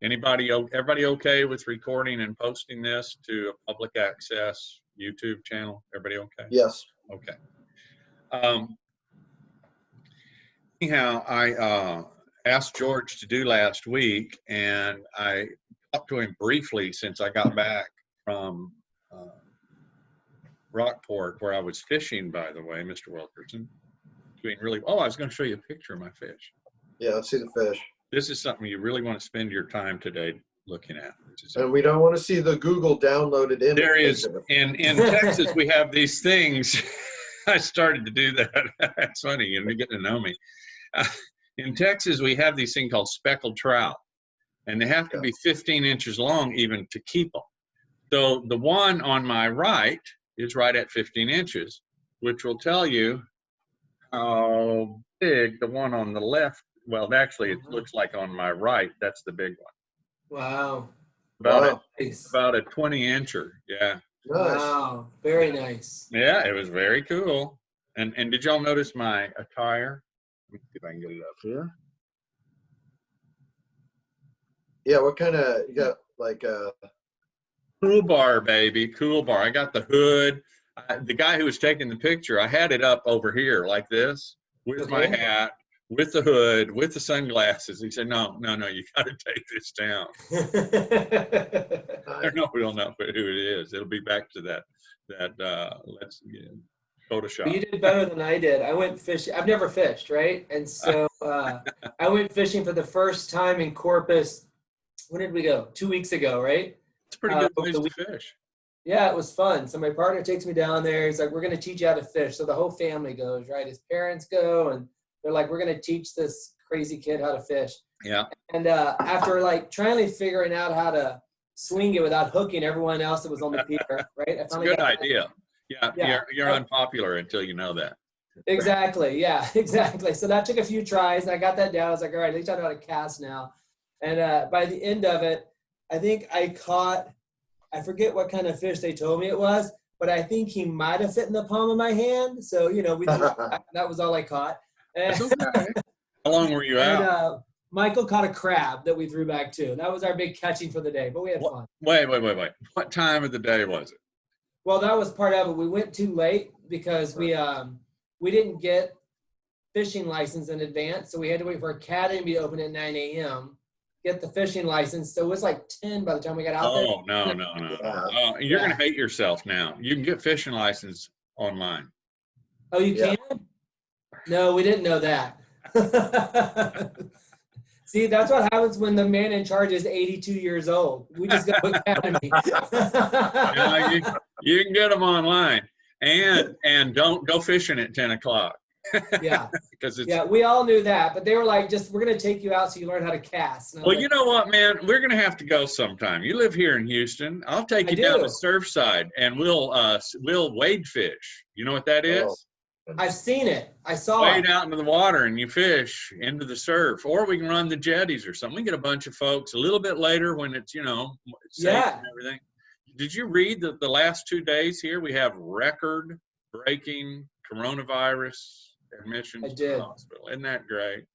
Everybody okay with recording and posting this to a public access YouTube channel? Everybody okay? Yes. Okay. Anyhow, I asked George to do last week, and I talked to him briefly since I got back from Rockport, where I was fishing, by the way, Mr. Wilkerson. Doing really, oh, I was going to show you a picture of my fish. Yeah, let's see the fish. This is something you really want to spend your time today looking at. And we don't want to see the Google downloaded image. There is, in Texas, we have these things. I started to do that. That's funny, you're getting to know me. In Texas, we have these things called speckled trout, and they have to be 15 inches long even to keep them. So the one on my right is right at 15 inches, which will tell you how big the one on the left, well, actually, it looks like on my right, that's the big one. Wow. About a 20-incher, yeah. Nice. Wow, very nice. Yeah, it was very cool. And did y'all notice my attire? Let me see if I can get it up here. Yeah, what kind of, you got like a... Cool bar, baby, cool bar. I got the hood. The guy who was taking the picture, I had it up over here like this with my hat, with the hood, with the sunglasses. He said, no, you got to take this down. I don't know if we'll know who it is. It'll be back to that let's Photoshop. You did better than I did. I went fishing. I've never fished, right? And so I went fishing for the first time in Corpus. When did we go? 2 weeks ago, right? It's a pretty good place to fish. Yeah, it was fun. So my partner takes me down there. He's like, we're going to teach you how to fish. So the whole family goes, right? His parents go, and they're like, we're going to teach this crazy kid how to fish. Yeah. And after like trying to figuring out how to swing it without hooking everyone else that was on the pier, right? It's a good idea. Yeah, you're unpopular until you know that. Exactly. Yeah, exactly. So that took a few tries, and I got that down. I was like, all right, at least I know how to cast now. And by the end of it, I think I caught, I forget what kind of fish they told me it was, but I think he might have fit in the palm of my hand. So, that was all I caught. That's okay. How long were you out? And, Michael caught a crab that we threw back too. That was our big catching for the day, but we had fun. Wait. What time of the day was it? Well, that was part of it. We went too late because we didn't get fishing license in advance, so we had to wait for Academy to open at 9 a.m. get the fishing license. So it was like 10 by the time we got out there. Oh, no. You're going to hate yourself now. You can get fishing license online. Oh, you can? No, we didn't know that. See, that's what happens when the man in charge is 82 years old. We just go to Academy. You can get them online. And don't go fishing at 10 o'clock. Yeah. Because we all knew that, but they were like, we're going to take you out so you learn how to cast. Well, you know what, man? We're going to have to go sometime. You live here in Houston. I'll take you down to Surfside, and we'll wade fish. You know what that is? I've seen it. I saw it. Wade out into the water and you fish into the surf. Or we can run the jetties or something. We get a bunch of folks a little bit later when it's, safe and everything. Did you read that the last 2 days here we have record-breaking coronavirus admissions to the hospital? Isn't that great?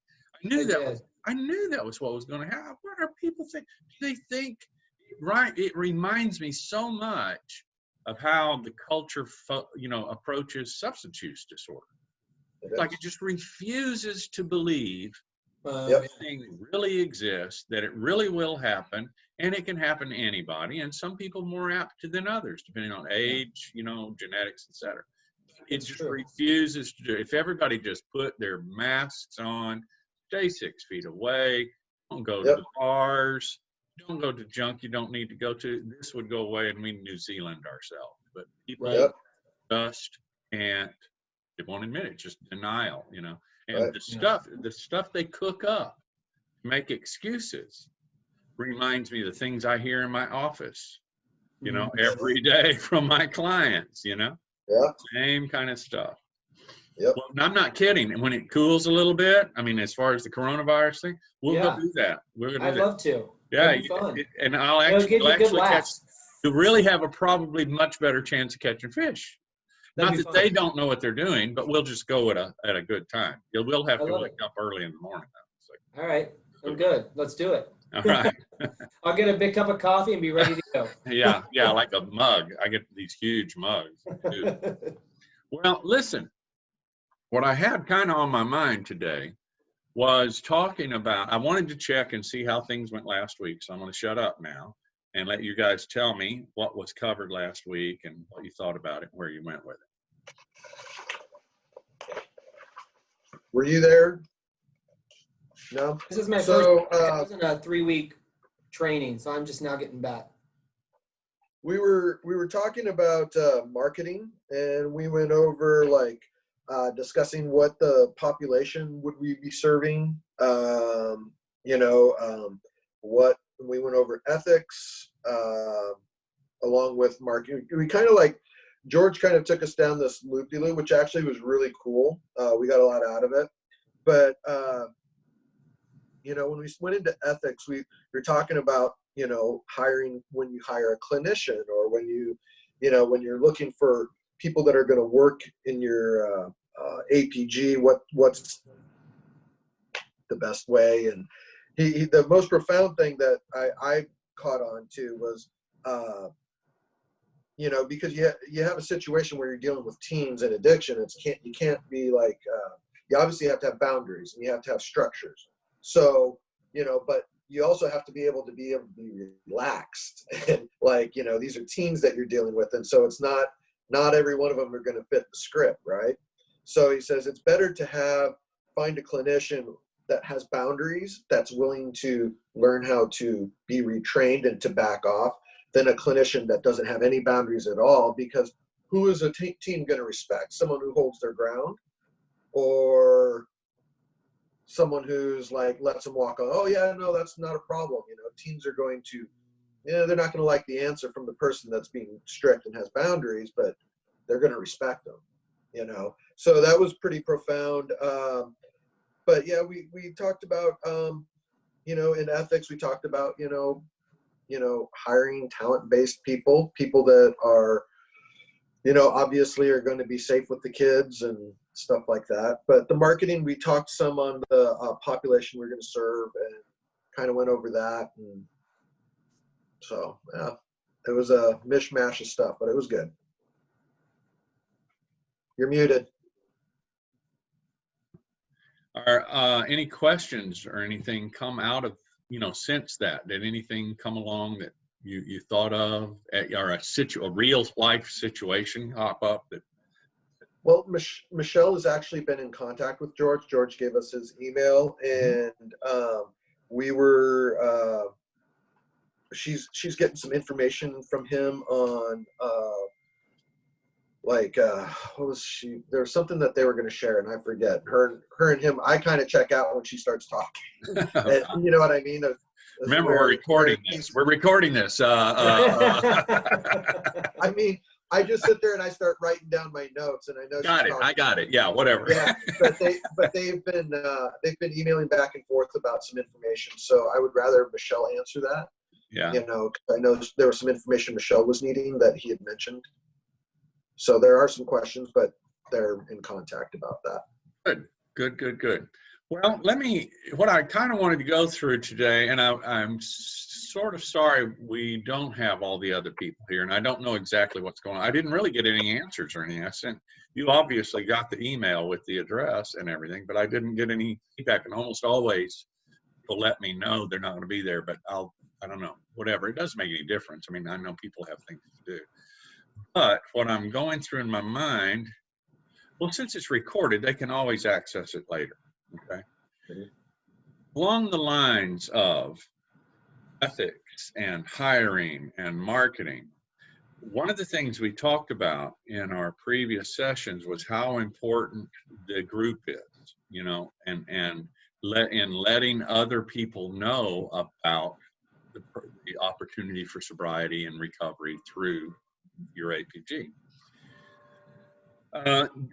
I knew that was what was going to happen. What are people think? Do they think? Right. It reminds me so much of how the culture, approaches substance use disorder. It's like it just refuses to believe that thing really exists, that it really will happen, and it can happen to anybody, and some people more apt to than others, depending on age, genetics, etc. It just refuses to do it. If everybody just put their masks on, stay 6 feet away, don't go to the bars, don't go to junk you don't need to go to, this would go away and we New Zealand ourselves. But people just can't, they won't admit it, just denial, And the stuff they cook up to make excuses reminds me of the things I hear in my office, every day from my clients, Same kind of stuff. Well, I'm not kidding. And when it cools a little bit, as far as the coronavirus thing, we'll go do that. I'd love to. Yeah, and I'll actually catch. You'll really have a probably much better chance of catching fish. Not that they don't know what they're doing, but we'll just go at a good time. We'll have to wake up early in the morning. All right, I'm good. Let's do it. All right. I'll get a big cup of coffee and be ready to go. Yeah, like a mug. I get these huge mugs. Too. Well, listen, what I had kind of on my mind today was talking about, I wanted to check and see how things went last week. So I'm going to shut up now and let you guys tell me what was covered last week and what you thought about it, and where you went with it. Were you there? No. This is my So, first. I was in a 3-week training, so I'm just now getting back. we were talking about marketing, and we went over like discussing what the population would we be serving. What we went over ethics along with marketing. We kind of like George kind of took us down this loop-de-loop, which actually was really cool. We got a lot out of it, but when we went into ethics, we were talking about hiring, when you hire a clinician, or when when you're looking for people that are going to work in your APG, what's the best way. And the most profound thing that I caught on to was because you have a situation where you're dealing with teens and addiction. You can't be like you obviously have to have boundaries, and you have to have structures. So but you also have to be able to be relaxed. And like these are teens that you're dealing with, and so it's not every one of them are going to fit the script, right? So he says it's better to find a clinician that has boundaries, that's willing to learn how to be retrained and to back off, than a clinician that doesn't have any boundaries at all. Because who is a team going to respect? Someone who holds their ground, or someone who's like lets them walk on? Oh yeah, no, that's not a problem. Teens are going to, they're not going to like the answer from the person that's being strict and has boundaries, but they're going to respect them. So that was pretty profound. But yeah, we talked about in ethics, we talked about hiring talent-based people that are obviously are going to be safe with the kids and stuff like that. But the marketing, we talked some on the population we're going to serve, and kind of went over that. And so yeah, it was a mishmash of stuff, but it was good. You're muted. Are any questions or anything come out of since that? Did anything come along that you thought of, or a real life situation pop up that? Well, Michelle has actually been in contact with George. George gave us his email, and we were she's getting some information from him on what was she? There was something that they were going to share, and I forget. Her and him. I kind of check out when she starts talking. And you know what I mean? Remember, we're recording this. We're recording this. I mean, I just sit there and I start writing down my notes, and I know. I got it. Yeah, whatever. Yeah, but they've been emailing back and forth about some information. So I would rather Michelle answer that. Yeah. 'Cause I know there was some information Michelle was needing that he had mentioned. So there are some questions, but they're in contact about that. Good. Well, what I kind of wanted to go through today, and I'm sort of sorry we don't have all the other people here, and I don't know exactly what's going on. I didn't really get any answers or anything. You obviously got the email with the address and everything, but I didn't get any feedback, and almost always people let me know they're not going to be there, but I don't know, whatever. It doesn't make any difference. I mean, I know people have things to do. But what I'm going through in my mind, well, since it's recorded, they can always access it later, okay? Along the lines of ethics and hiring and marketing, one of the things we talked about in our previous sessions was how important the group is, and letting other people know about the opportunity for sobriety and recovery through your APG.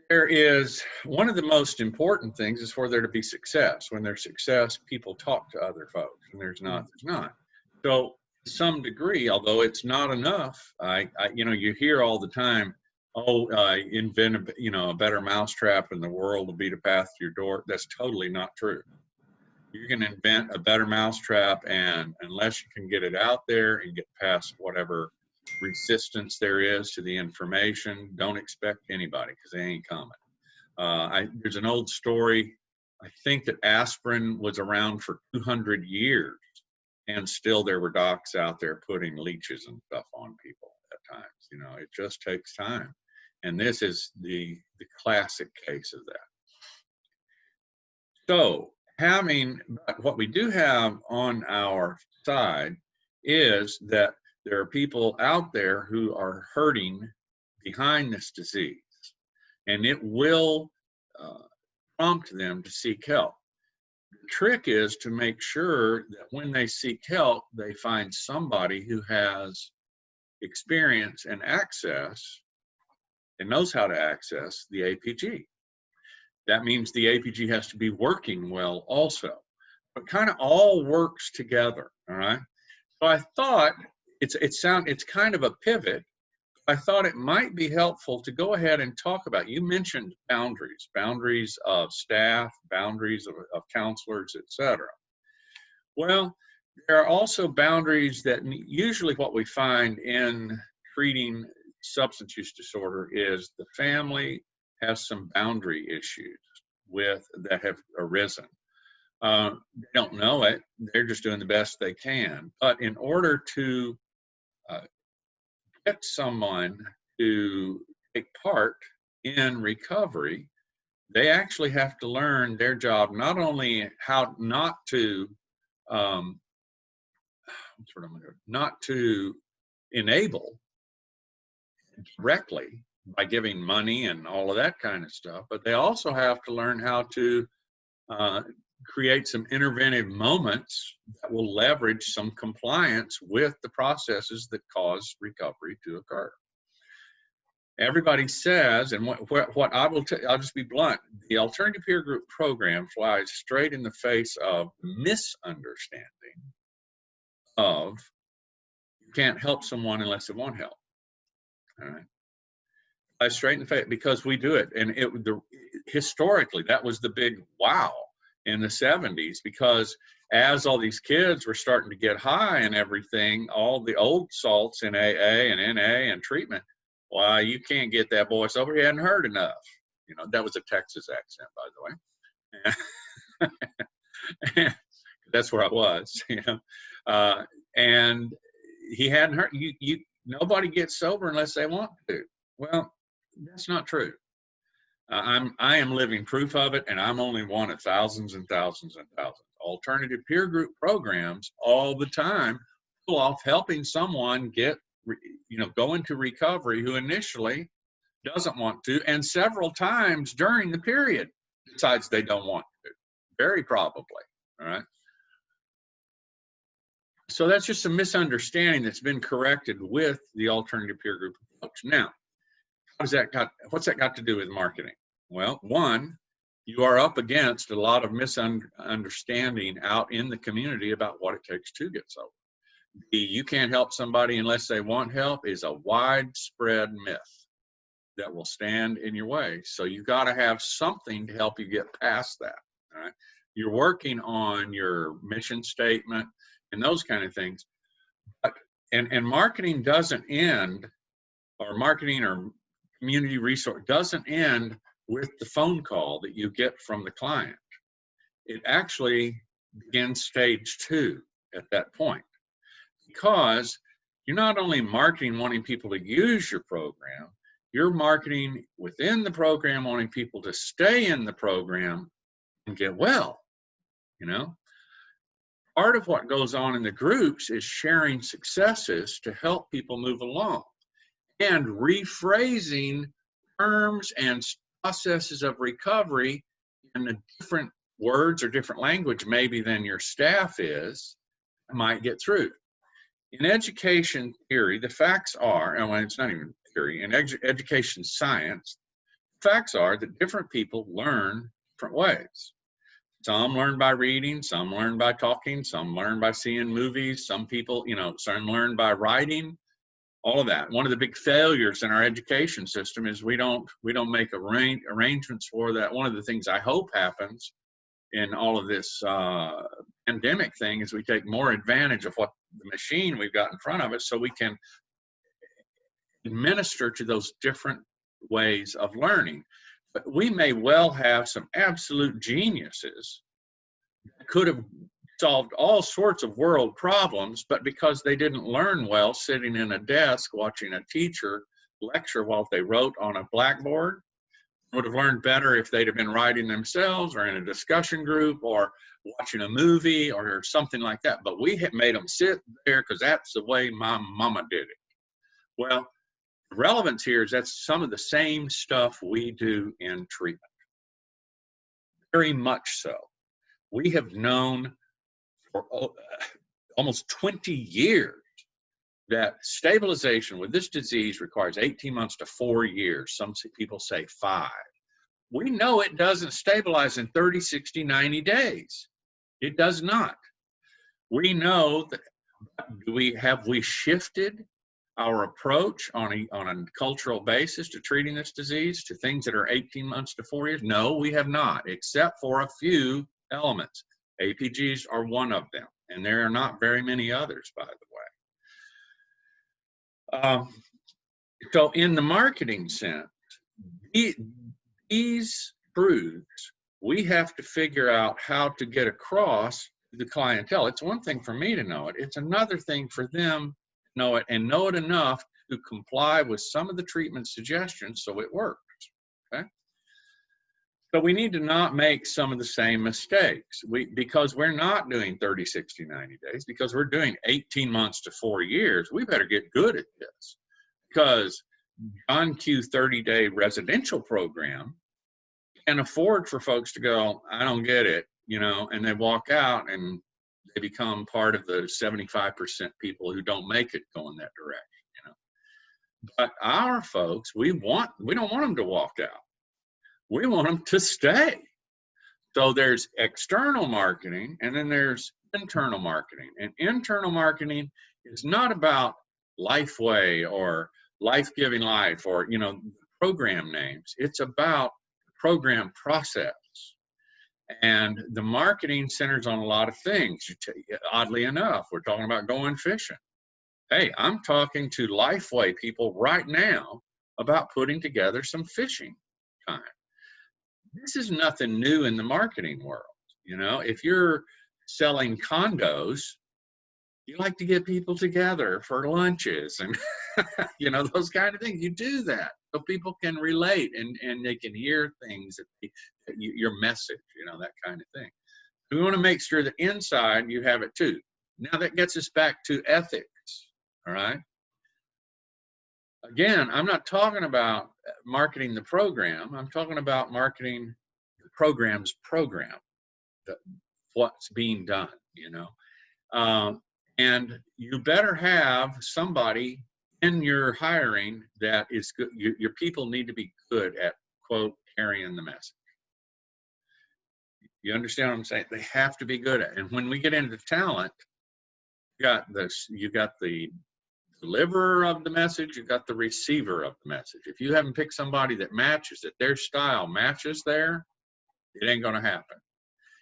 There is one of the most important things is for there to be success. When there's success, people talk to other folks, and there's not. So to some degree, although it's not enough, you hear all the time, invent a better mousetrap in the world will beat a path to your door. That's totally not true. you can invent a better mousetrap, and unless you can get it out there and get past whatever resistance there is to the information, don't expect anybody, because they ain't coming. There's an old story. I think that aspirin was around for 200 years, and still there were docs out there putting leeches and stuff on people at times. You know, it just takes time. And this is the classic case of that. So what we do have on our side is that there are people out there who are hurting behind this disease, and it will prompt them to seek help. The trick is to make sure that when they seek help, they find somebody who has experience and access and knows how to access the APG. That means the APG has to be working well also. It kind of all works together, all right? So I thought it's kind of a pivot. I thought it might be helpful to go ahead and talk about, you mentioned boundaries of staff, boundaries of counselors, etc. Well, there are also boundaries that usually what we find in treating substance use disorder is the family has some boundary issues that have arisen. They don't know it. They're just doing the best they can. But in order to get someone to take part in recovery, they actually have to learn their job, not only how not to enable directly by giving money and all of that kind of stuff, but they also have to learn how to create some interventive moments that will leverage some compliance with the processes that cause recovery to occur. Everybody says, and what I will tell, I'll just be blunt, the alternative peer group program flies straight in the face of misunderstanding of you can't help someone unless they want help. All right. I straight in the face, because we do it, and historically that was the big wow in the 70s, because as all these kids were starting to get high and everything, all the old salts in AA and NA and treatment, why, you can't get that boy sober, he hadn't heard enough. You know, that was a Texas accent, by the way. That's where I was, you know. And he hadn't heard, nobody gets sober unless they want to. Well, that's not true. I am living proof of it, and I'm only one of thousands and thousands and thousands. Alternative peer group programs all the time pull off helping someone go into recovery who initially doesn't want to, and several times during the period decides they don't want to, very probably, all right? So that's just a misunderstanding that's been corrected with the alternative peer group approach. Now, what's that got to do with marketing? Well, one, you are up against a lot of misunderstanding out in the community about what it takes to get sober. You can't help somebody unless they want help is a widespread myth that will stand in your way. So you've got to have something to help you get past that. All right? You're working on your mission statement and those kind of things. And marketing doesn't end, or marketing or community resource doesn't end with the phone call that you get from the client. It actually begins stage 2 at that point, because you're not only marketing wanting people to use your program, you're marketing within the program wanting people to stay in the program and get well. You know, part of what goes on in the groups is sharing successes to help people move along and rephrasing terms and processes of recovery in a different words or different language maybe than your staff might get through. In education theory, the facts are, and it's not even theory, in education science, facts are that different people learn different ways. Some learn by reading, some learn by talking, some learn by seeing movies, some people, some learn by writing, all of that. One of the big failures in our education system is we don't make arrangements for that. One of the things I hope happens in all of this pandemic thing is we take more advantage of what the machine we've got in front of us so we can administer to those different ways of learning. But we may well have some absolute geniuses that could have solved all sorts of world problems, but because they didn't learn well sitting in a desk watching a teacher lecture while they wrote on a blackboard, would have learned better if they'd have been writing themselves or in a discussion group or watching a movie or something like that. But we had made them sit there because that's the way my mama did it. Well, the relevance here is that's some of the same stuff we do in treatment. Very much so. We have known for almost 20 years that stabilization with this disease requires 18 months to 4 years. Some people say 5. We know it doesn't stabilize in 30, 60, 90 days. It does not. We know that have we shifted our approach on a cultural basis to treating this disease to things that are 18 months to 4 years? No, we have not, except for a few elements. APGs are one of them, and there are not very many others, by the way. So in the marketing sense, these truths, we have to figure out how to get across the clientele. It's one thing for me to know it. It's another thing for them to know it and know it enough to comply with some of the treatment suggestions so it works, okay? So we need to not make some of the same mistakes. Because we're not doing 30, 60, 90 days, because we're doing 18 months to 4 years, we better get good at this. Because John Q 30-day residential program can afford for folks to go, I don't get it, you know, and they walk out and they become part of the 75% people who don't make it go in that direction, you know. But our folks, we don't want them to walk out. We want them to stay. So there's external marketing and then there's internal marketing. And internal marketing is not about Lifeway or Life Giving Life or, you know, program names. It's about program process. And the marketing centers on a lot of things. Oddly enough, we're talking about going fishing. Hey, I'm talking to Lifeway people right now about putting together some fishing time. This is nothing new in the marketing world. You know, if you're selling condos, you like to get people together for lunches and, you know, those kind of things. You do that so people can relate and they can hear things, your message, you know, that kind of thing. We want to make sure that inside you have it too. Now that gets us back to ethics, all right? Again, I'm not talking about marketing the program. I'm talking about marketing the program's program, what's being done, you know. And you better have somebody in your hiring that is good. Your people need to be good at, quote, carrying the message. You understand what I'm saying? They have to be good at it. And when we get into talent, you got the deliverer of the message, you got the receiver of the message. If you haven't picked somebody that matches, that their style matches there, it ain't going to happen.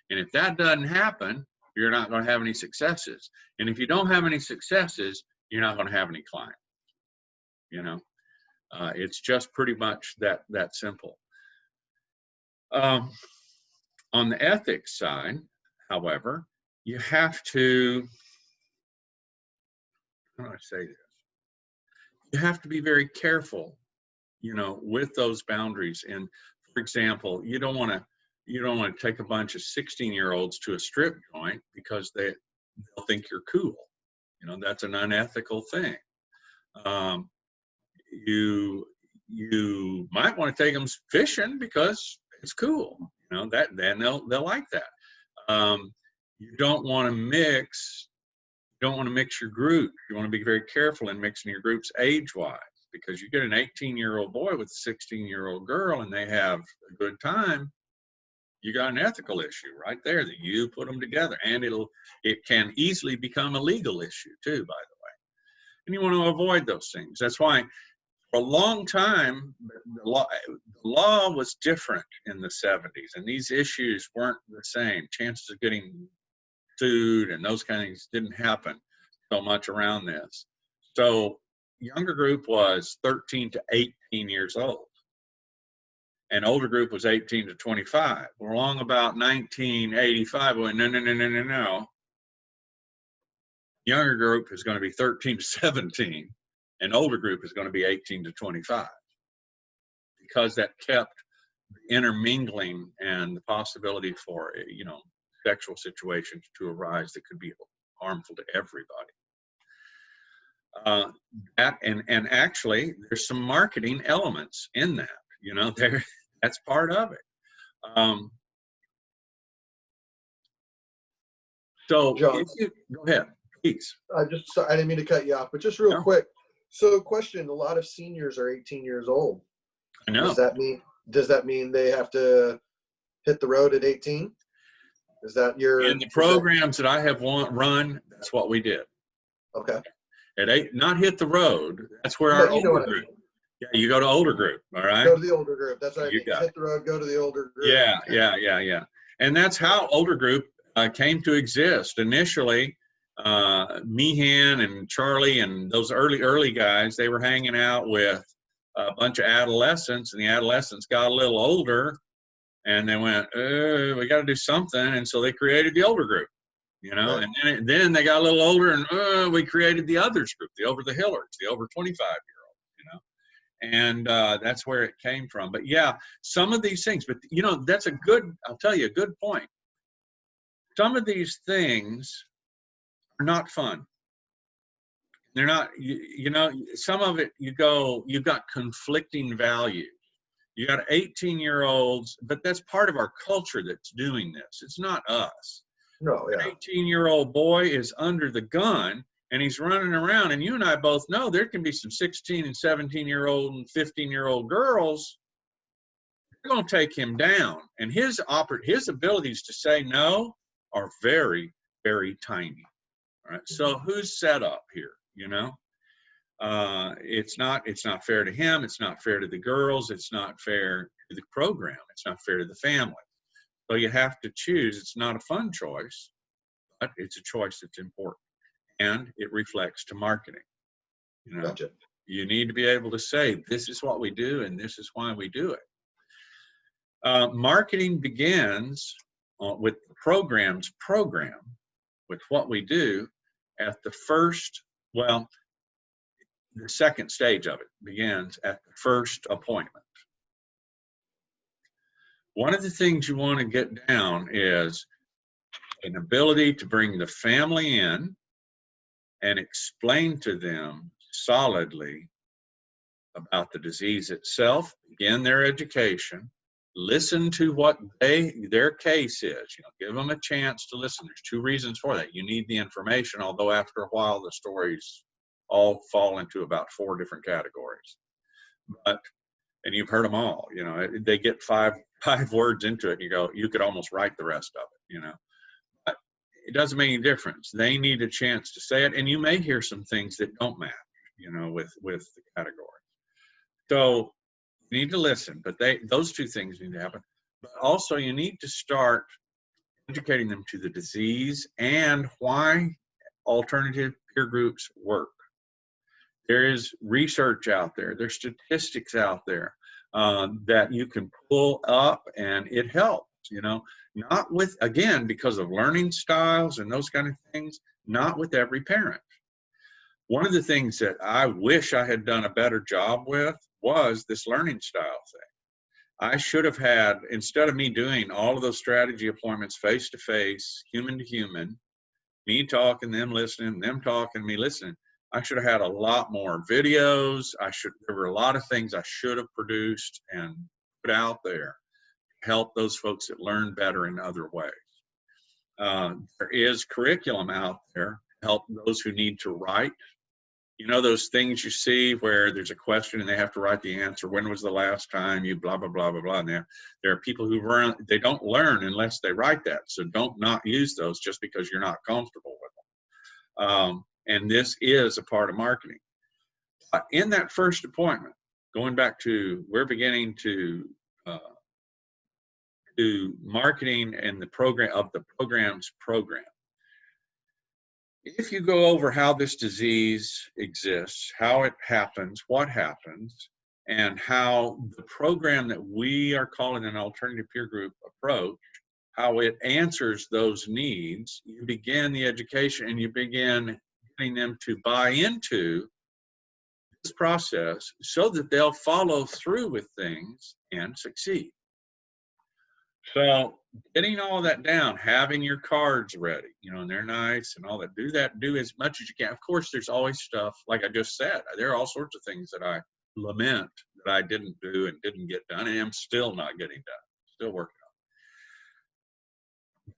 And if that doesn't happen, you're not going to have any successes. And if you don't have any successes, you're not going to have any clients. You know, it's just pretty much that simple. On the ethics side, however, you have to, how do I say this? You have to be very careful, you know, with those boundaries. And for example, you don't want to take a bunch of 16-year-olds to a strip joint because they'll think you're cool. You know, that's an unethical thing. You might want to take them fishing because it's cool. You know, then they'll like that. You don't want to mix. You don't want to mix your group. You want to be very careful in mixing your groups age-wise, because you get an 18-year-old boy with a 16-year-old girl and they have a good time, you got an ethical issue right there that you put them together, and it can easily become a legal issue too, by the way. And you want to avoid those things. That's why, as for a long time, the law was different in the 70s, and these issues weren't the same. Chances of getting sued and those kind of things didn't happen so much around this. So younger group was 13 to 18 years old, and older group was 18 to 25. Well, along about 1985, we went, no. Younger group is going to be 13 to 17, and older group is going to be 18 to 25, because that kept intermingling and the possibility for, sexual situations to arise that could be harmful to everybody. And actually, there's some marketing elements in that. That's part of it. So, John, go ahead, please. I didn't mean to cut you off, but just real quick. So, question: a lot of seniors are 18 years old. I know. Does that mean they have to hit the road at 18? Is that in the programs that I have run? That's what we did. Okay. At 8, not hit the road. That's where our older group. Yeah, you go to older group. All right. Go to the older group. That's right. You hit the road. Go to the older group. Yeah. And that's how older group came to exist initially. Meehan and Charlie and those early guys, they were hanging out with a bunch of adolescents, and the adolescents got a little older, and they went, we got to do something, and so they created the older group, Right. and then they got a little older, and we created the others group, the over the hillers, the over 25-year-old, and that's where it came from. But yeah, some of these things, but that's I'll tell you a good point. Some of these things are not fun. They're not, some of it, you've got conflicting values. You got 18-year-olds, but that's part of our culture that's doing this. It's not us. No, yeah. An 18-year-old boy is under the gun, and he's running around, and you and I both know there can be some 16 and 17-year-old and 15-year-old girls. They're going to take him down, and his abilities to say no are very, very tiny. All right. So who's set up here? It's not fair to him. It's not fair to the girls. It's not fair to the program. It's not fair to the family. So you have to choose. It's not a fun choice, but it's a choice that's important, and it reflects to marketing. Gotcha. You need to be able to say, this is what we do, and this is why we do it. Marketing begins with the program, with what we do at the second stage of it begins at the first appointment. One of the things you want to get down is an ability to bring the family in and explain to them solidly about the disease itself, begin their education, listen to what their case is. Give them a chance to listen. There's 2 reasons for that. You need the information, although after a while the stories all fall into about 4 different categories. And you've heard them all. They get 5 words into it, and you could almost write the rest of it. But it doesn't make any difference. They need a chance to say it, and you may hear some things that don't match, with the category. So you need to listen, but those 2 things need to happen. But also you need to start educating them to the disease and why alternative peer groups work. There is research out there. There's statistics out there that you can pull up, and it helps, not with, again, because of learning styles and those kind of things, not with every parent. One of the things that I wish I had done a better job with was this learning style thing. I should have had, instead of me doing all of those strategy appointments face-to-face, human-to-human, me talking, them listening, them talking, me listening, I should have had a lot more videos. There were a lot of things I should have produced and put out there to help those folks that learn better in other ways. There is curriculum out there to help those who need to write. Those things you see where there's a question and they have to write the answer. When was the last time you blah, blah, blah, blah, blah. And there are people who they don't learn unless they write that. So don't not use those just because you're not comfortable with them. And this is a part of marketing. In that first appointment, going back to, we're beginning to do marketing and the program of the program's program. If you go over how this disease exists, how it happens, what happens, and how the program that we are calling an alternative peer group approach, how it answers those needs, you begin the education and you begin getting them to buy into this process so that they'll follow through with things and succeed. So getting all that down, having your cards ready, you know, and they're nice and all that, do as much as you can. Of course, there's always stuff, like I just said, there are all sorts of things that I lament that I didn't do and didn't get done, and I'm still not getting done, still working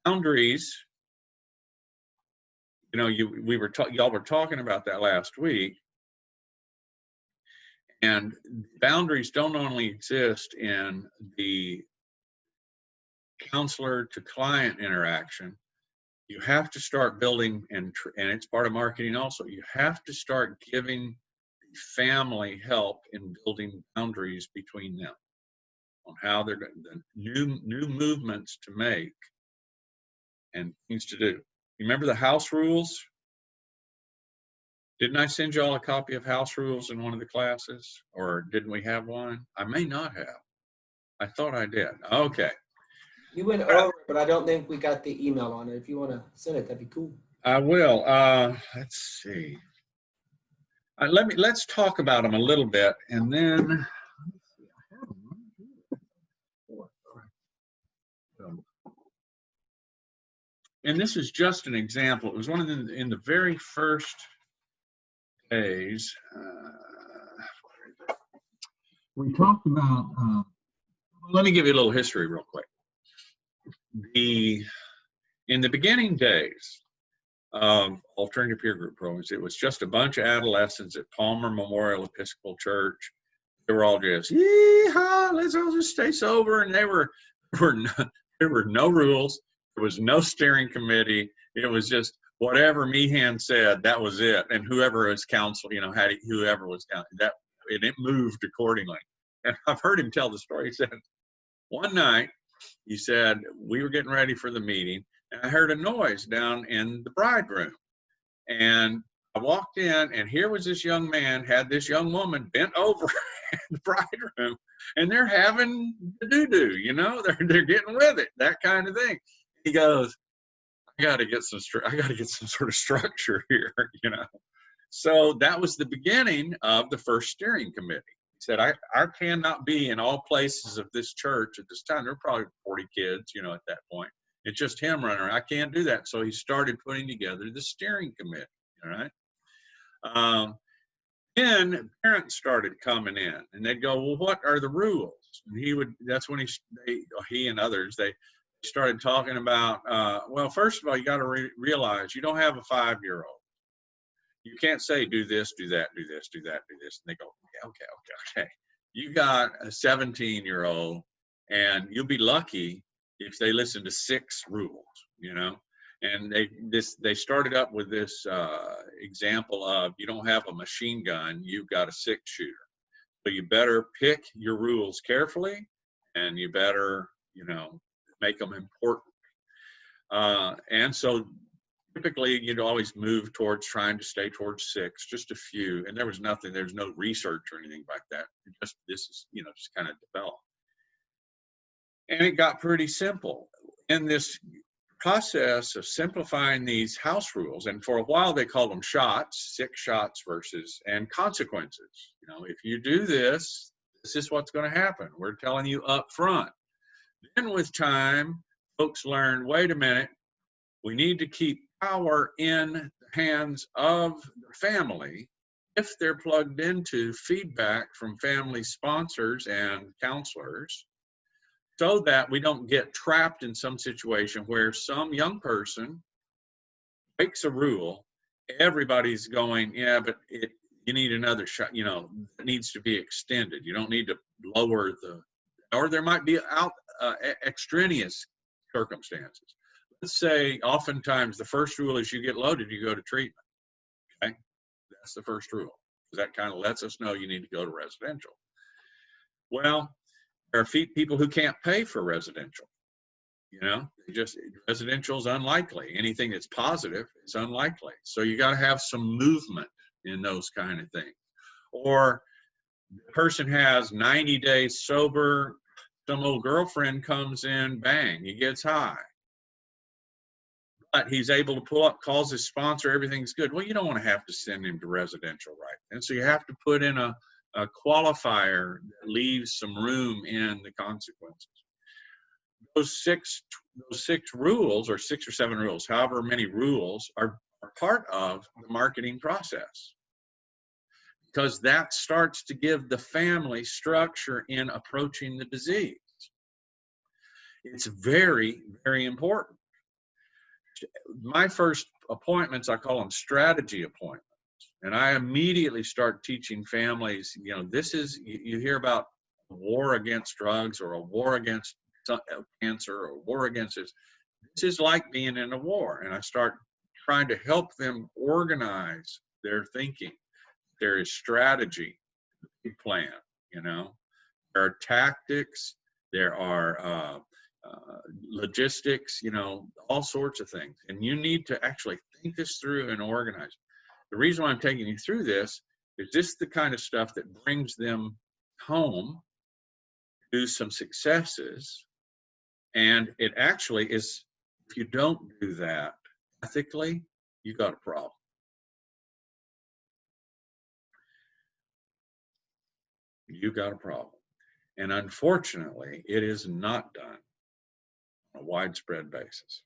on. Boundaries, you know, y'all were talking about that last week, and boundaries don't only exist in the counselor to client interaction. You have to start building, and it's part of marketing also, you have to start giving the family help in building boundaries between them on how they're going, the new movements to make and things to do. You remember the house rules? Didn't I send you all a copy of house rules in one of the classes, or didn't we have one? I may not have. I thought I did. Okay. You went over it, but I don't think we got the email on it. If you want to send it, that'd be cool. I will. Let's see. Let's talk about them a little bit, and then. And this is just an example. It was one of the in the very first days. We talked about. Let me give you a little history real quick. In the beginning days of alternative peer group programs, it was just a bunch of adolescents at Palmer Memorial Episcopal Church. They were all just, yee-haw, let's all just stay sober. And there were no rules. There was no steering committee. It was just whatever Meehan said, that was it. And whoever was counsel, you know, whoever was counsel, it moved accordingly. And I've heard him tell the story. He said, one night, he said, we were getting ready for the meeting, and I heard a noise down in the bride room. And I walked in, and here was this young man, had this young woman bent over in the bride room, and they're having the doo-doo, you know, they're getting with it, that kind of thing. He goes, I got to get some sort of structure here, you know. So that was the beginning of the first steering committee. He said, I cannot be in all places of this church at this time. There were probably 40 kids, you know, at that point. It's just him running around. I can't do that. So he started putting together the steering committee, all right? Then parents started coming in, and they'd go, well, what are the rules? And that's when he and others, they started talking about, well, first of all, you got to realize you don't have a 5-year-old. You can't say, do this, do that, do this, do that, do this. And they go, okay. You got a 17-year-old, and you'll be lucky if they listen to 6 rules, you know. And they started up with this example of, you don't have a machine gun, you've got a 6-shooter. So you better pick your rules carefully, and you better, you know, make them important. And so typically you'd always move towards trying to stay towards 6, just a few. And there's no research or anything like that. This is, you know, just kind of developed. And it got pretty simple. In this process of simplifying these house rules, and for a while they called them shots, 6 shots and consequences. You know, if you do this, this is what's going to happen. We're telling you up front. Then with time, folks learned, wait a minute, we need to keep power in the hands of the family if they're plugged into feedback from family sponsors and counselors, so that we don't get trapped in some situation where some young person breaks a rule, everybody's going, yeah, but you need another shot, you know, it needs to be extended. You don't need to lower or there might be extraneous circumstances. Let's say oftentimes the first rule is you get loaded, you go to treatment. Okay, that's the first rule. That kind of lets us know you need to go to residential. Well, there are people who can't pay for residential. Residential is unlikely. Anything that's positive is unlikely. So you got to have some movement in those kind of things. Or the person has 90 days sober, some old girlfriend comes in, bang, he gets high. But he's able to pull up, calls his sponsor, everything's good. Well, you don't want to have to send him to residential, right? And so you have to put in a qualifier that leaves some room in the consequences. Those six rules, or 6 or 7 rules, however many rules, are part of the marketing process, because that starts to give the family structure in approaching the disease. It's very, very important. My first appointments, I call them strategy appointments. And I immediately start teaching families, this is, you hear about a war against drugs or a war against cancer or a war against this. This is like being in a war. And I start trying to help them organize their thinking. There is strategy, plan, there are tactics, there are logistics, all sorts of things. And you need to actually think this through and organize. The reason why I'm taking you through this is this the kind of stuff that brings them home to some successes. And it actually is, if you don't do that ethically, you got a problem. You got a problem. And unfortunately, it is not done on a widespread basis.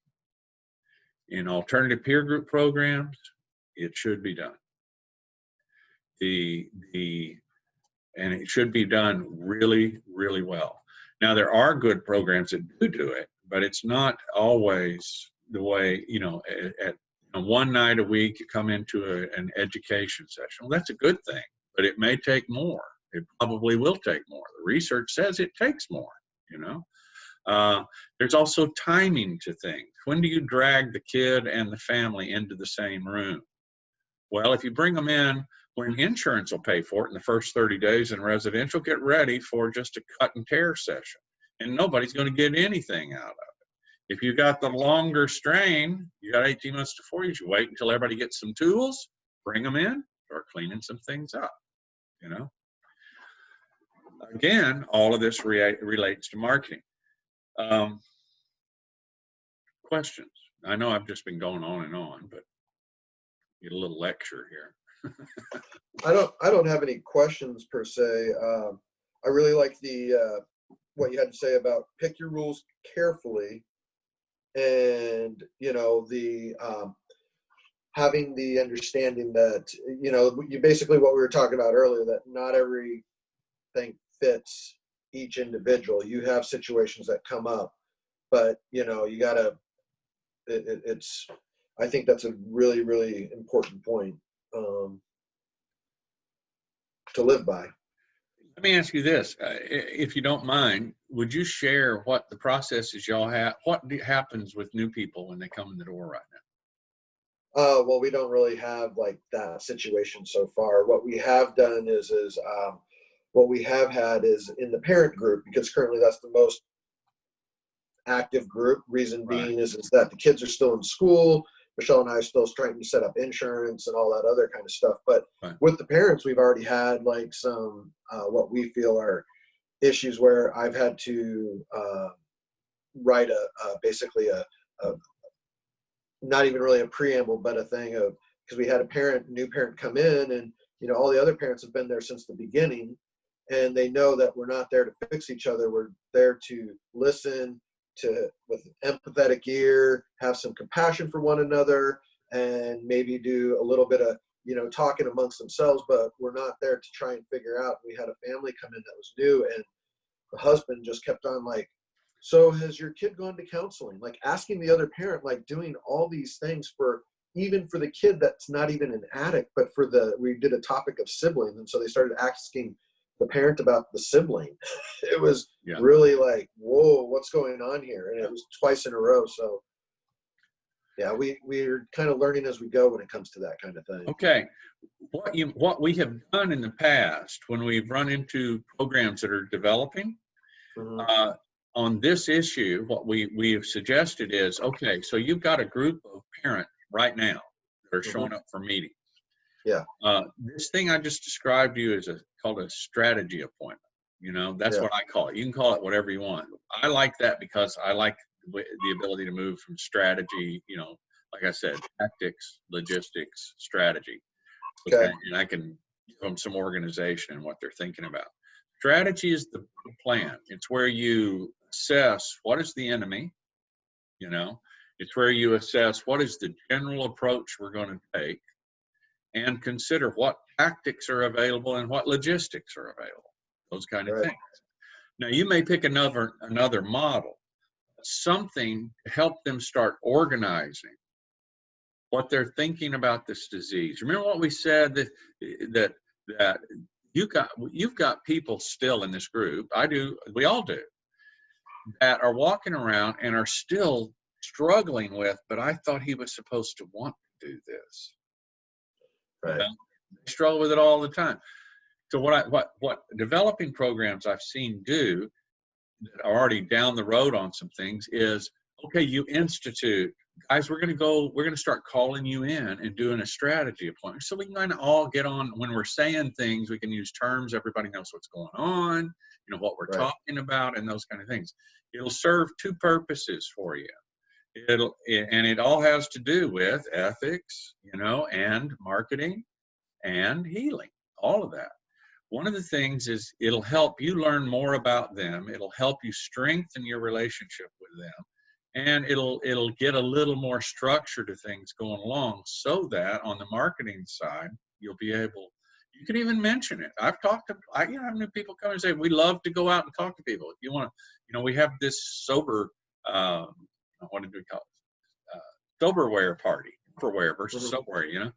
In alternative peer group programs, it should be done. And it should be done really, really well. Now, there are good programs that do it, but it's not always the way, at one night a week, you come into an education session. Well, that's a good thing, but it may take more. It probably will take more. The research says it takes more, There's also timing to things. When do you drag the kid and the family into the same room? Well, if you bring them in when insurance will pay for it in the first 30 days in residential, get ready for just a cut and tear session. And nobody's going to get anything out of it. If you got the longer strain, you got 18 months to 4 years, you wait until everybody gets some tools, bring them in, start cleaning some things up, Again, all of this relates to marketing. Questions? I know I've just been going on and on, but get a little lecture here. I don't have any questions per se. I really like what you had to say about pick your rules carefully, and having the understanding that you basically what we were talking about earlier, that not everything fits each individual. You have situations that come up, but you gotta. I think that's a really, really important point to live by. Let me ask you this, if you don't mind, would you share what the processes y'all have? What happens with new people when they come in the door right now? Well, we don't really have like that situation so far. What we have done is what we have had is in the parent group, because currently that's the most active group. Reason being is that the kids are still in school. Michelle and I are still trying to set up insurance and all that other kind of stuff. But with the parents, we've already had like some what we feel are issues where I've had to write basically a not even really a preamble, but a thing of, because we had a new parent come in, and all the other parents have been there since the beginning, and they know that we're not there to fix each other. We're there to listen, with an empathetic ear, have some compassion for one another, and maybe do a little bit of talking amongst themselves, but we're not there to try and figure out. We had a family come in that was new, and the husband just kept on like, so has your kid gone to counseling? Like asking the other parent, like doing all these things even for the kid that's not even an addict, but we did a topic of siblings, and so they started asking the parent about the sibling. It was really like, whoa, what's going on here? And it was twice in a row. So yeah, we're kind of learning as we go when it comes to that kind of thing. Okay. what we have done in the past when we've run into programs that are developing on this issue, what we have suggested is, okay, so you've got a group of parents right now that are showing up for meetings. Yeah. This thing I just described to you is called a strategy appointment. You know, that's what I call it. You can call it whatever you want. I like that because I like the ability to move from strategy, you know, like I said, tactics, logistics, strategy. Okay. And I can give them some organization and what they're thinking about. Strategy is the plan. It's where you assess what is the enemy, you know, it's where you assess what is the general approach we're going to take and consider what tactics are available and what logistics are available, those kind of things. Now, you may pick another model, something to help them start organizing what they're thinking about this disease. Remember what we said, that you've got people still in this group, I do, we all do, that are walking around and are still struggling with, but I thought he was supposed to want to do this. Right. You know? They struggle with it all the time. So what developing programs I've seen do that are already down the road on some things is, okay, you institute, guys, we're going to start calling you in and doing a strategy appointment. So we can kind of all get on, when we're saying things, we can use terms, everybody knows what's going on, you know, what we're talking about and those kind of things. It'll serve two purposes for you. And it all has to do with ethics, you know, and marketing and healing, all of that. One of the things is it'll help you learn more about them. It'll help you strengthen your relationship with them. And it'll get a little more structure to things going along, so that on the marketing side, you'll be able, you can even mention it. I've talked to, I have new people come and say, we love to go out and talk to people. If you want to, you know, we have this sober, what did we call it? Soberware party, soberware versus soberware, you know?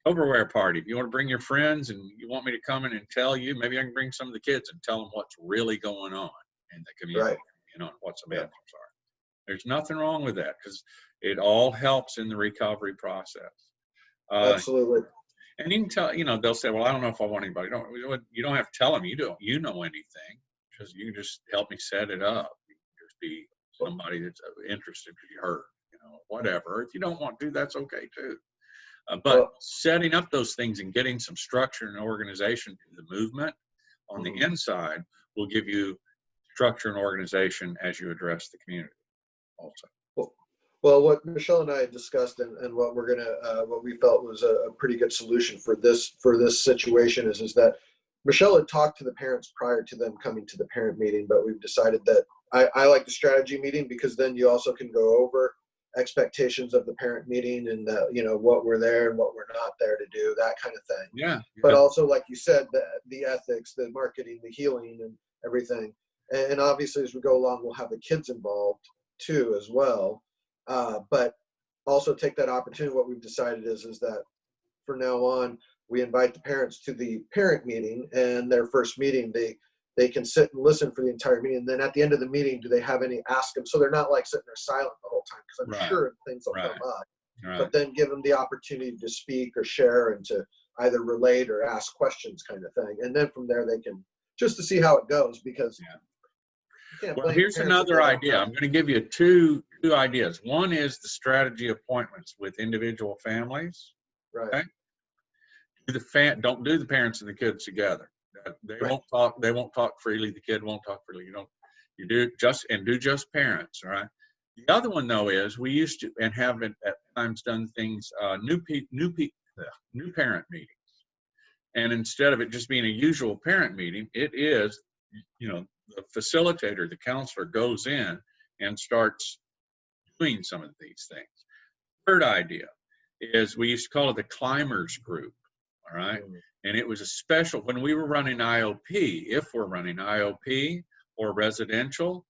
Soberware party. If you want to bring your friends and you want me to come in and tell you, maybe I can bring some of the kids and tell them what's really going on in the community, you know, what some answers are. There's nothing wrong with that because it all helps in the recovery process. Absolutely. And you can tell, you know, they'll say, well, I don't know if I want anybody. You don't have to tell them you know anything, because you can just help me set it up. You can just be somebody that's interested because you heard, you know, whatever. If you don't want to, that's okay too. But setting up those things and getting some structure and organization to the movement on the inside will give you structure and organization as you address the community also. Well, what Michelle and I discussed and what we're gonna, what we felt was a pretty good solution for this situation is that Michelle had talked to the parents prior to them coming to the parent meeting, but we've decided that I like the strategy meeting because then you also can go over expectations of the parent meeting and you know, what we're there and what we're not there to do, that kind of thing. Yeah. But also, like you said, the ethics, the marketing, the healing, and everything. And obviously, as we go along, we'll have the kids involved too as well. But also take that opportunity. What we've decided is that from now on, we invite the parents to the parent meeting, and their first meeting, they can sit and listen for the entire meeting. And then at the end of the meeting, do they have any, ask them, so they're not like sitting there silent the whole time, because I'm sure things will come up. But then give them the opportunity to speak or share and to either relate or ask questions, kind of thing. And then from there, they can, just to see how it goes, because well, here's another idea. I'm going to give you two ideas. One is the strategy appointments with individual families. Right. Okay? Don't do the parents and the kids together. They won't talk. They won't talk freely. The kid won't talk freely. You do just parents. All right. The other one though is we used to and have at times done things new parent meetings, and instead of it just being a usual parent meeting, it is, you know, the facilitator, the counselor goes in and starts doing some of these things. Third idea is we used to call it the climbers group. All right. And it was a special, when we were running IOP, if we're running IOP or residential,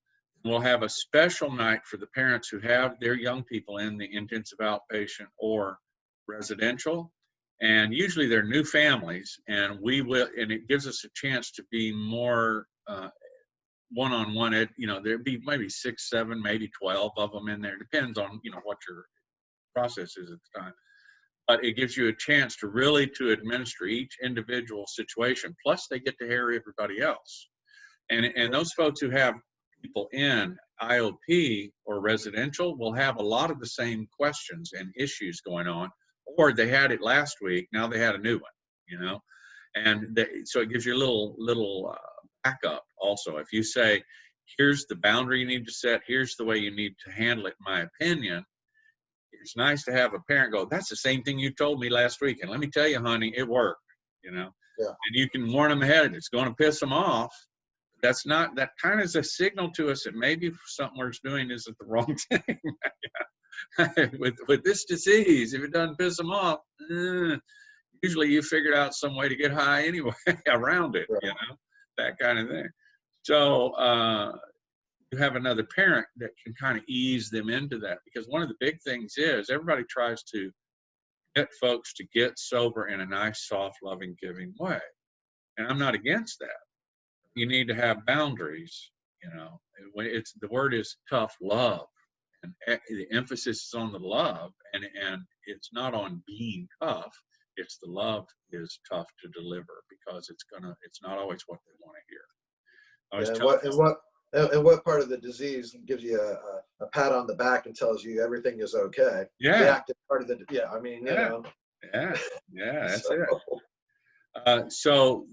we'll have a special night for the parents who have their young people in the intensive outpatient or residential. And usually they're new families, and it gives us a chance to be more one-on-one. You know, there'd be maybe 6, 7, maybe 12 of them in there. Depends on, you know, what your process is at the time. but it gives you a chance to really to administer each individual situation. Plus, they get to hear everybody else. And those folks who have people in IOP or residential will have a lot of the same questions and issues going on, or they had it last week, now they had a new one, and so it gives you a little backup also. If you say, here's the boundary you need to set, here's the way you need to handle it, in my opinion, it's nice to have a parent go, that's the same thing you told me last week, and let me tell you, honey, it worked, Yeah. and you can warn them ahead. It's going to piss them off. That kind of is a signal to us that maybe something we're doing isn't the wrong thing. with this disease, if it doesn't piss them off, usually you figured out some way to get high anyway around it, Right. that kind of thing. So you have another parent that can kind of ease them into that, because one of the big things is everybody tries to get folks to get sober in a nice, soft, loving, giving way. And I'm not against that. You need to have boundaries, the word is tough love, and the emphasis is on the love, and it's not on being tough. It's the love is tough to deliver, because it's not always what they want to hear. And what part of the disease gives you a pat on the back and tells you everything is okay? Yeah. The active part of That's so. it. So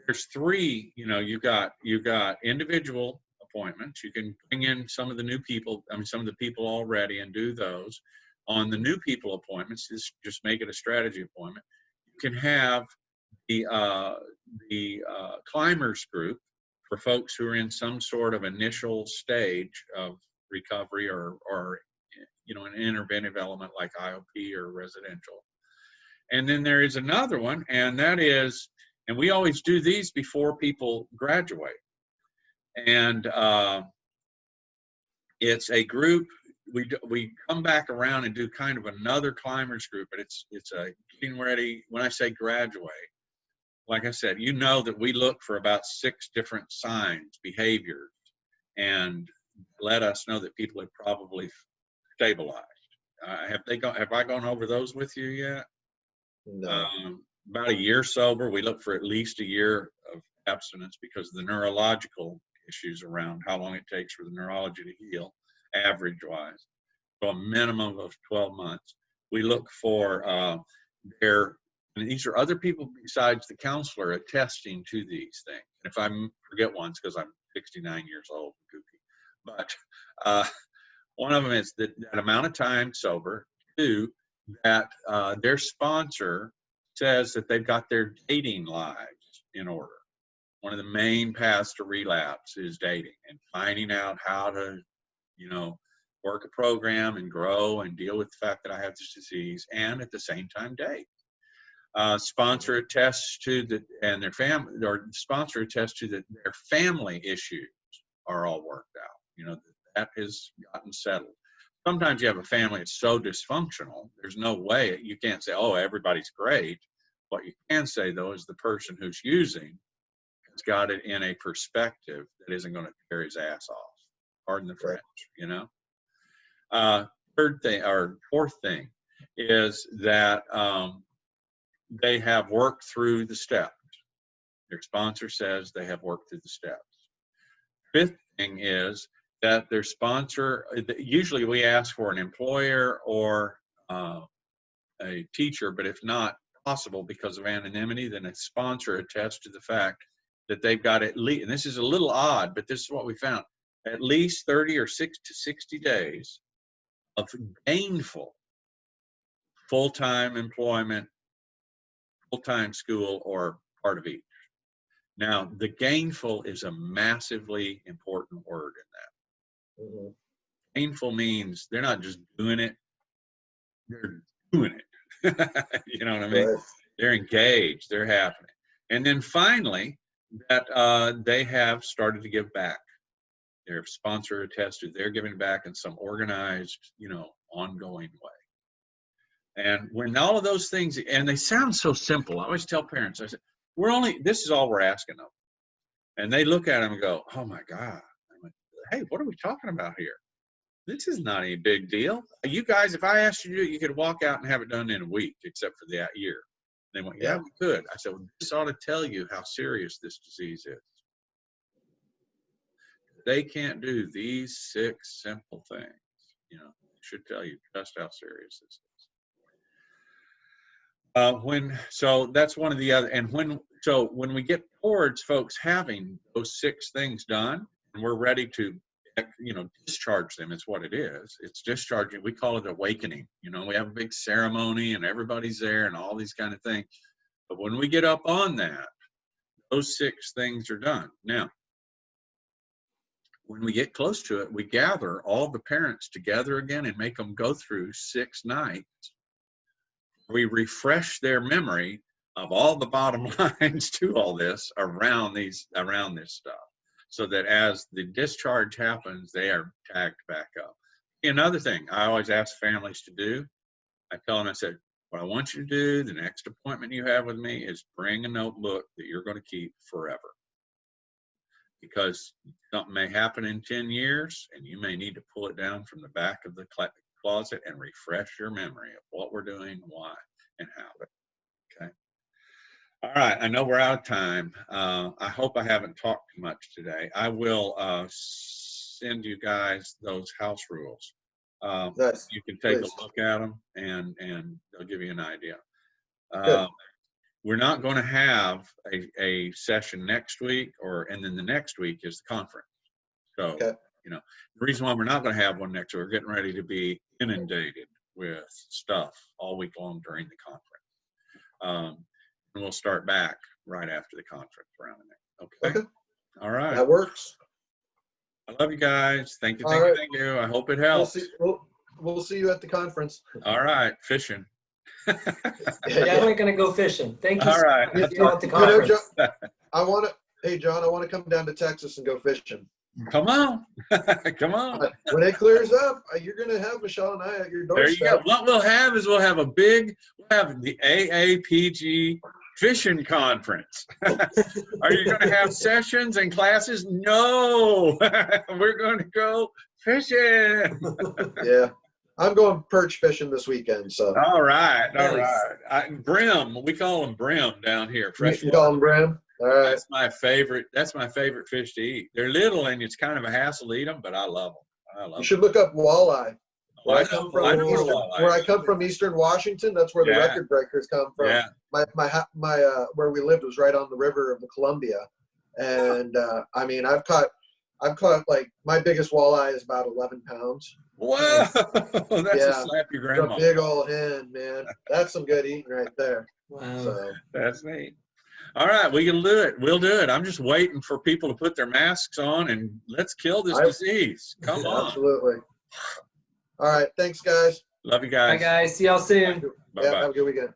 there's three, you've got individual appointments. You can bring in some of the new people, some of the people already, and do those. On the new people appointments, just make it a strategy appointment. You can have the climbers group for folks who are in some sort of initial stage of recovery or an interventive element like IOP or residential. And then there is another one, and that is, and we always do these before people graduate. And it's a group, we come back around and do kind of another climbers group, but it's a getting ready. When I say graduate, like I said, that we look for about 6 different signs, behaviors, and let us know that people have probably stabilized. Have I gone over those with you yet? No. About a year sober. We look for at least a year of abstinence because of the neurological issues around how long it takes for the neurology to heal, average-wise. So a minimum of 12 months. We look for and these are other people besides the counselor attesting to these things. And if I forget one, it's because I'm 69 years old, goofy. But one of them is that amount of time sober. 2, that their sponsor says that they've got their dating lives in order. One of the main paths to relapse is dating and finding out how to, work a program and grow and deal with the fact that I have this disease, and at the same time date. Sponsor attests to that, and their family, or sponsor attests to that their family issues are all worked out. That has gotten settled. Sometimes you have a family that's so dysfunctional, there's no way, you can't say, oh, everybody's great. What you can say, though, is the person who's using has got it in a perspective that isn't going to tear his ass off. Pardon the French, Third thing, or fourth thing, is that they have worked through the steps. Their sponsor says they have worked through the steps. Fifth thing is that their sponsor, usually we ask for an employer or a teacher, but if not possible because of anonymity, then a sponsor attests to the fact that they've got at least, and this is a little odd, but this is what we found, at least 30 or 60 to 60 days of gainful full-time employment, full-time school, or part of each. Now, the gainful is a massively important word in that. Mm-hmm. Gainful means they're not just doing it, they're doing it. You know what I mean? Right. They're engaged, they're happening. And then finally, that they have started to give back. Their sponsor attested they're giving back in some organized, ongoing way. And when all of those things, and they sound so simple, I always tell parents, I said, this is all we're asking them. And they look at them and go, oh my God. I'm like, hey, what are we talking about here? This is not any big deal. You guys, if I asked you to do it, you could walk out and have it done in a week, except for that year. They went, yeah, we could. I said, well, this ought to tell you how serious this disease is. They can't do these 6 simple things. You know, it should tell you just how serious this is. So that's one of the other, and when we get towards folks having those 6 things done, and we're ready to, you know, discharge them, is what it is. It's discharging. We call it awakening. You know, we have a big ceremony and everybody's there and all these kind of things. But when we get up on that, those 6 things are done. Now, when we get close to it, we gather all the parents together again and make them go through 6 nights. We refresh their memory of all the bottom lines to all this around this stuff, so that as the discharge happens, they are tagged back up. Another thing I always ask families to do, I tell them, I said, what I want you to do, the next appointment you have with me, is bring a notebook that you're going to keep forever. Because something may happen in 10 years, and you may need to pull it down from the back of the closet and refresh your memory of what we're doing, why, and how. Okay. All right. I know we're out of time. I hope I haven't talked too much today. I will send you guys those house rules. Nice. You can take Please. a look at them, and they'll give you an idea. Good. We're not going to have a session next week, and then the next week is the conference. So, you know, the reason why we're not going to have one next week, we're getting ready to be inundated with stuff all week long during the conference. And we'll start back right after the conference around there. Okay. All right. That works. I love you guys. Thank you. Thank you. I hope it We'll helps. We'll see you at the conference. All right. Fishing. Definitely gonna go fishing. Thank you. All right. So much. See you at the conference. Hey John, I want to come down to Texas and go fishing. Come on. Come on. When it clears up, you're gonna have Michelle and I at your doorstep. There you go. What we'll have is we'll have the AAPG fishing conference. Are you going to have sessions and classes? No. We're going to go fishing. Yeah. I'm going perch fishing this weekend. So. All right. All Nice. right. Brim. We call them brim down here. You call them brim? All right. That's my favorite. That's my favorite fish to eat. They're little and it's kind of a hassle to eat them, but I love them. You should look up walleye. Where I come from, Eastern Washington, that's where the record breakers come from. Yeah. My where we lived was right on the river of the Columbia, and I mean, I've caught like my biggest walleye is about 11 pounds. Whoa, that's a slap your grandma. A big old hen, man. That's some good eating right there. Wow. So. That's neat. All right, we can do it. We'll do it. I'm just waiting for people to put their masks on and let's kill this disease. Come on. Absolutely. All right. Thanks, guys. Love you guys. Bye, guys. See y'all soon. Bye-bye. Have a good weekend.